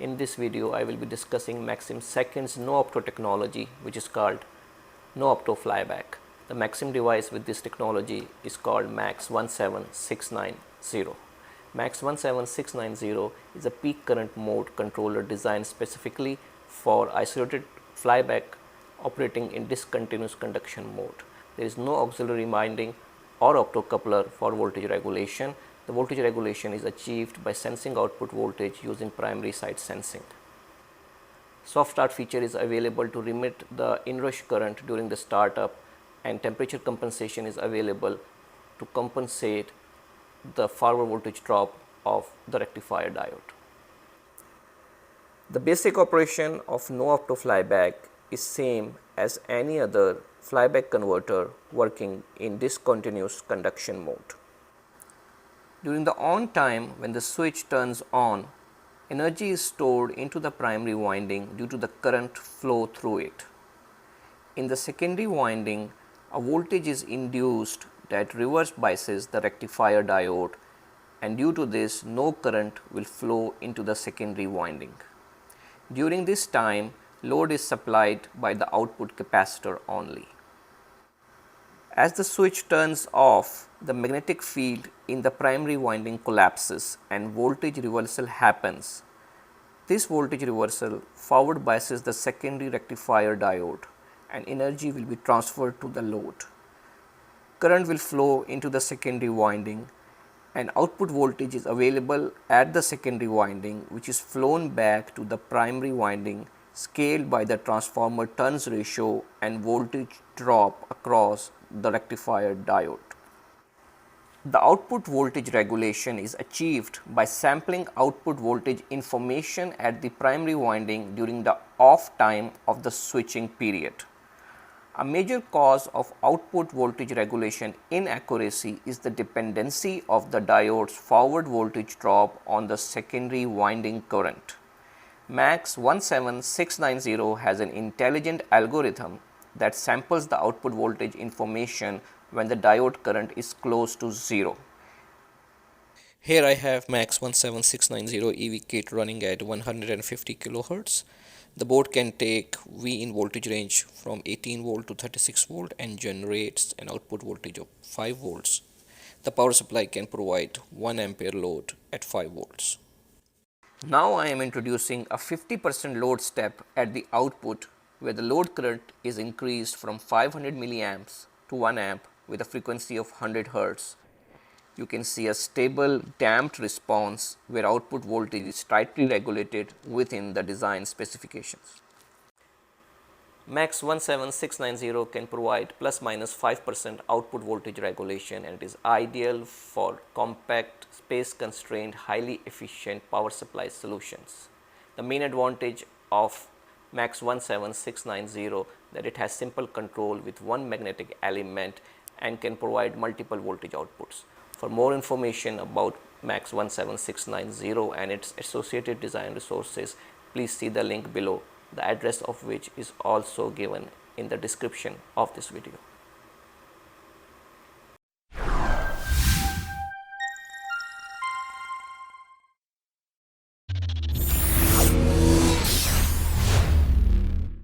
In this video, I will be discussing Maxim second's no opto technology, which is called no opto flyback. The Maxim device with this technology is called MAX17690. MAX17690 is a peak current mode controller designed specifically for isolated flyback operating in discontinuous conduction mode. There is no auxiliary winding or optocoupler for voltage regulation. The voltage regulation is achieved by sensing output voltage using primary side sensing. Soft start feature is available to remit the inrush current during the startup, and temperature compensation is available to compensate the forward voltage drop of the rectifier diode. The basic operation of no opto flyback is same as any other flyback converter working in discontinuous conduction mode. During the on time, when the switch turns on, energy is stored into the primary winding due to the current flow through it. In the secondary winding, a voltage is induced that reverse biases the rectifier diode, and due to this, no current will flow into the secondary winding. During this time, load is supplied by the output capacitor only. As the switch turns off, the magnetic field in the primary winding collapses and voltage reversal happens. This voltage reversal forward biases the secondary rectifier diode, and energy will be transferred to the load. Current will flow into the secondary winding, and output voltage is available at the secondary winding, which is flown back to the primary winding, scaled by the transformer turns ratio and voltage drop across the rectifier diode. The output voltage regulation is achieved by sampling output voltage information at the primary winding during the off time of the switching period. A major cause of output voltage regulation inaccuracy is the dependency of the diode's forward voltage drop on the secondary winding current. MAX17690 has an intelligent algorithm that samples the output voltage information when the diode current is close to 0. Here I have MAX17690 EV kit running at 150 kHz. The board can take V in voltage range from 18 volt to 36 volt and generates an output voltage of 5 volts. The power supply can provide 1 ampere load at 5 volts. Now I am introducing a 50% load step at the output, where the load current is increased from 500 milliamps to 1 amp with a frequency of 100 Hz. You can see a stable damped response where output voltage is tightly regulated within the design specifications. MAX17690 can provide plus minus 5% output voltage regulation, and it is ideal for compact, space constrained, highly efficient power supply solutions. The main advantage of MAX17690 that it has simple control with one magnetic element and can provide multiple voltage outputs. For more information about MAX17690 and its associated design resources, please see the link below, the address of which is also given in the description of this video.